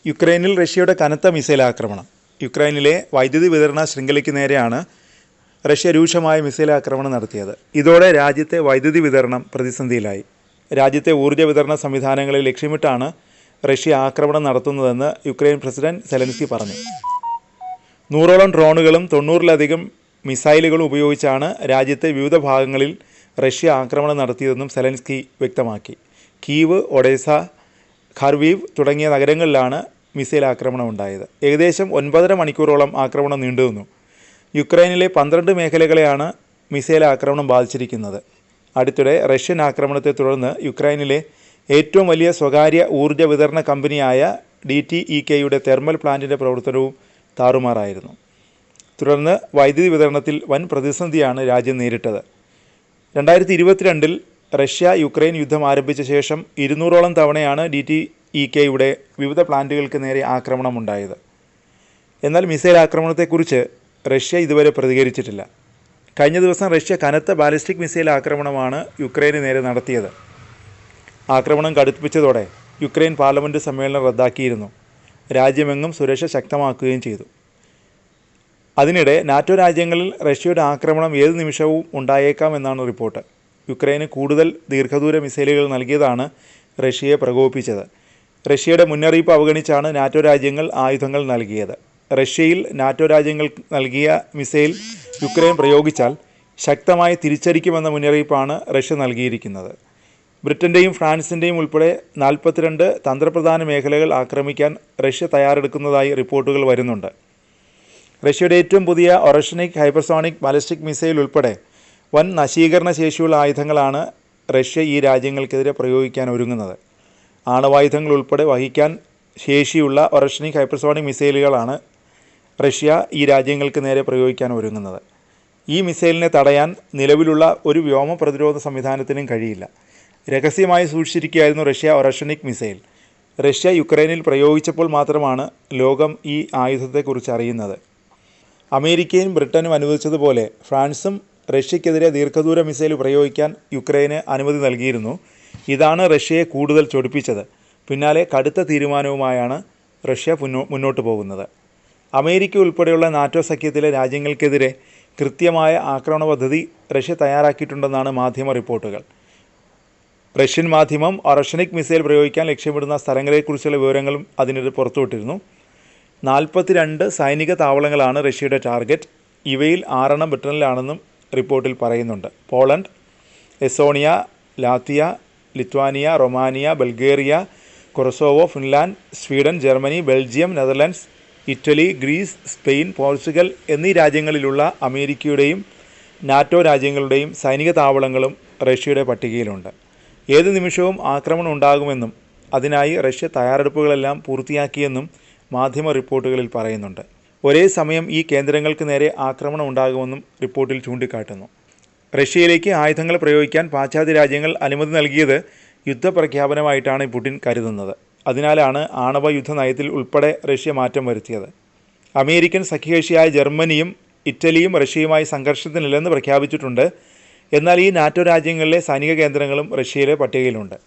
യുക്രൈനിൽ റഷ്യയുടെ കനത്ത മിസൈൽ ആക്രമണം. യുക്രൈനിലെ വൈദ്യുതി വിതരണ ശൃംഖലയ്ക്ക് നേരെയാണ് റഷ്യ രൂക്ഷമായ മിസൈൽ ആക്രമണം നടത്തിയത്. ഇതോടെ രാജ്യത്തെ വൈദ്യുതി വിതരണം പ്രതിസന്ധിയിലായി. രാജ്യത്തെ ഊർജ്ജ വിതരണ സംവിധാനങ്ങളെ ലക്ഷ്യമിട്ടാണ് റഷ്യ ആക്രമണം നടത്തുന്നതെന്ന് യുക്രൈൻ പ്രസിഡന്റ് സെലൻസ്കി പറഞ്ഞു. 100ഓളം ഡ്രോണുകളും 90ലധികം മിസൈലുകളും ഉപയോഗിച്ചാണ് രാജ്യത്തെ വിവിധ ഭാഗങ്ങളിൽ റഷ്യ ആക്രമണം നടത്തിയതെന്നും സെലൻസ്കി വ്യക്തമാക്കി. കീവ്, ഒഡേസ, ഖാർവീവ് തുടങ്ങിയ നഗരങ്ങളിലാണ് മിസൈൽ ആക്രമണം ഉണ്ടായത്. ഏകദേശം 9.5 മണിക്കൂറോളം ആക്രമണം നീണ്ടുനിന്നു. യുക്രൈനിലെ 12 മേഖലകളെയാണ് മിസൈൽ ആക്രമണം ബാധിച്ചിരിക്കുന്നത്. അടുത്തിടെ റഷ്യൻ ആക്രമണത്തെ തുടർന്ന് യുക്രൈനിലെ ഏറ്റവും വലിയ സ്വകാര്യ ഊർജ്ജ വിതരണ കമ്പനിയായ DTEKയുടെ തെർമൽ പ്ലാന്റിൻ്റെ പ്രവർത്തനവും താറുമാറായിരുന്നു. തുടർന്ന് വൈദ്യുതി വിതരണത്തിൽ വൻ പ്രതിസന്ധിയാണ് രാജ്യം നേരിട്ടത്. 2022 റഷ്യ യുക്രൈൻ യുദ്ധം ആരംഭിച്ച ശേഷം 200ഓളം തവണയാണ് DTEKയുടെ വിവിധ പ്ലാന്റുകൾക്ക് നേരെ ആക്രമണമുണ്ടായത്. എന്നാൽ മിസൈൽ ആക്രമണത്തെക്കുറിച്ച് റഷ്യ ഇതുവരെ പ്രതികരിച്ചിട്ടില്ല. കഴിഞ്ഞ ദിവസം റഷ്യ കനത്ത ബാലിസ്റ്റിക് മിസൈൽ ആക്രമണമാണ് യുക്രൈന് നേരെ നടത്തിയത്. ആക്രമണം കടുപ്പിച്ചതോടെ യുക്രൈൻ പാർലമെൻറ്റ് സമ്മേളനം റദ്ദാക്കിയിരുന്നു. രാജ്യമെങ്ങും സുരക്ഷ ശക്തമാക്കുകയും ചെയ്തു. അതിനിടെ നാറ്റോ രാജ്യങ്ങളിൽ റഷ്യയുടെ ആക്രമണം ഏത് നിമിഷവും ഉണ്ടായേക്കാമെന്നാണ് റിപ്പോർട്ട്. യുക്രൈന് കൂടുതൽ ദീർഘദൂര മിസൈലുകൾ നൽകിയതാണ് റഷ്യയെ പ്രകോപിപ്പിച്ചത്. റഷ്യയുടെ മുന്നറിയിപ്പ് അവഗണിച്ചാണ് നാറ്റോ രാജ്യങ്ങൾ ആയുധങ്ങൾ നൽകിയത്. റഷ്യയിൽ നാറ്റോ രാജ്യങ്ങൾ നൽകിയ മിസൈൽ യുക്രൈൻ പ്രയോഗിച്ചാൽ ശക്തമായി തിരിച്ചടിക്കുമെന്ന മുന്നറിയിപ്പാണ് റഷ്യ നൽകിയിരിക്കുന്നത്. ബ്രിട്ടൻ്റെയും ഫ്രാൻസിൻ്റെയും ഉൾപ്പെടെ 42 തന്ത്രപ്രധാന മേഖലകൾ ആക്രമിക്കാൻ റഷ്യ തയ്യാറെടുക്കുന്നതായി റിപ്പോർട്ടുകൾ വരുന്നുണ്ട്. റഷ്യയുടെ ഏറ്റവും പുതിയ ഒറഷനിക് ഹൈപ്പർസോണിക് ബാലിസ്റ്റിക് മിസൈൽ ഉൾപ്പെടെ വൻ നശീകരണ ശേഷിയുള്ള ആയുധങ്ങളാണ് റഷ്യ ഈ രാജ്യങ്ങൾക്കെതിരെ പ്രയോഗിക്കാൻ ഒരുങ്ങുന്നത്. ആണവായുധങ്ങൾ ഉൾപ്പെടെ വഹിക്കാൻ ശേഷിയുള്ള ഒറഷനിക് ഹൈപ്പർസോണിക് മിസൈലുകളാണ് റഷ്യ ഈ രാജ്യങ്ങൾക്ക് നേരെ പ്രയോഗിക്കാൻ ഒരുങ്ങുന്നത്. ഈ മിസൈലിനെ തടയാൻ നിലവിലുള്ള ഒരു വ്യോമ പ്രതിരോധ സംവിധാനത്തിനും കഴിയില്ല. രഹസ്യമായി സൂക്ഷിച്ചിരിക്കുകയായിരുന്നു റഷ്യ ഒറഷനിക് മിസൈൽ. റഷ്യ യുക്രൈനിൽ പ്രയോഗിച്ചപ്പോൾ മാത്രമാണ് ലോകം ഈ ആയുധത്തെക്കുറിച്ച് അറിയുന്നത്. അമേരിക്കയും ബ്രിട്ടനും അനുവദിച്ചതുപോലെ ഫ്രാൻസും റഷ്യക്കെതിരെ ദീർഘദൂര മിസൈൽ പ്രയോഗിക്കാൻ യുക്രൈന് അനുമതി നൽകിയിരുന്നു. ഇതാണ് റഷ്യയെ കൂടുതൽ ചൊടിപ്പിച്ചത്. പിന്നാലെ കടുത്ത തീരുമാനവുമായാണ് റഷ്യ മുന്നോട്ട് പോകുന്നത്. അമേരിക്ക ഉൾപ്പെടെയുള്ള നാറ്റോ സഖ്യത്തിലെ രാജ്യങ്ങൾക്കെതിരെ കൃത്യമായ ആക്രമണ പദ്ധതി റഷ്യ തയ്യാറാക്കിയിട്ടുണ്ടെന്നാണ് മാധ്യമ റിപ്പോർട്ടുകൾ. റഷ്യൻ മാധ്യമം ഒറഷനിക് മിസൈൽ പ്രയോഗിക്കാൻ ലക്ഷ്യമിടുന്ന സ്ഥലങ്ങളെക്കുറിച്ചുള്ള വിവരങ്ങളും അതിനിടെ പുറത്തുവിട്ടിരുന്നു. 42 സൈനിക താവളങ്ങളാണ് റഷ്യയുടെ ടാർഗറ്റ്. ഇവയിൽ 6 ബ്രിട്ടനിലാണെന്നും റിപ്പോർട്ടിൽ പറയുന്നുണ്ട്. Poland, Estonia, Latvia, Lithuania, Romania, Bulgaria, Kosovo, Finland, Sweden, Germany, Belgium, Netherlands, Italy, Greece, Spain, Portugal എന്നീ രാജ്യങ്ങളിലുള്ള അമേരിക്കയുടെയും നാറ്റോ രാജ്യങ്ങളുടെയും സൈനിക താവളങ്ങളും റഷ്യയുടെ പട്ടികയിലുണ്ട്. ഏത് നിമിഷവും ആക്രമണം ഉണ്ടാകുമെന്നും അതിനായി റഷ്യ തയ്യാറെടുപ്പുകളെല്ലാം പൂർത്തിയാക്കിയെന്നും മാധ്യമ റിപ്പോർട്ടുകളിൽ പറയുന്നുണ്ട്. ഒരേ സമയം ഈ കേന്ദ്രങ്ങൾക്ക് നേരെ ആക്രമണം ഉണ്ടാകുമെന്നും റിപ്പോർട്ടിൽ ചൂണ്ടിക്കാട്ടുന്നു. റഷ്യയിലേക്ക് ആയുധങ്ങൾ പ്രയോഗിക്കാൻ പാശ്ചാത്യ രാജ്യങ്ങൾ അനുമതി നൽകിയത് യുദ്ധപ്രഖ്യാപനമായിട്ടാണ് പുടിൻ കരുതുന്നത്. അതിനാലാണ് ആണവ യുദ്ധ നയത്തിൽ ഉൾപ്പെടെ റഷ്യ മാറ്റം വരുത്തിയത്. അമേരിക്കൻ സഖ്യകക്ഷിയായ ജർമ്മനിയും ഇറ്റലിയും റഷ്യയുമായി സംഘർഷത്തിനില്ലെന്ന് പ്രഖ്യാപിച്ചിട്ടുണ്ട്. എന്നാൽ ഈ നാറ്റോ രാജ്യങ്ങളിലെ സൈനിക കേന്ദ്രങ്ങളും റഷ്യയിലെ പട്ടികയിലുണ്ട്.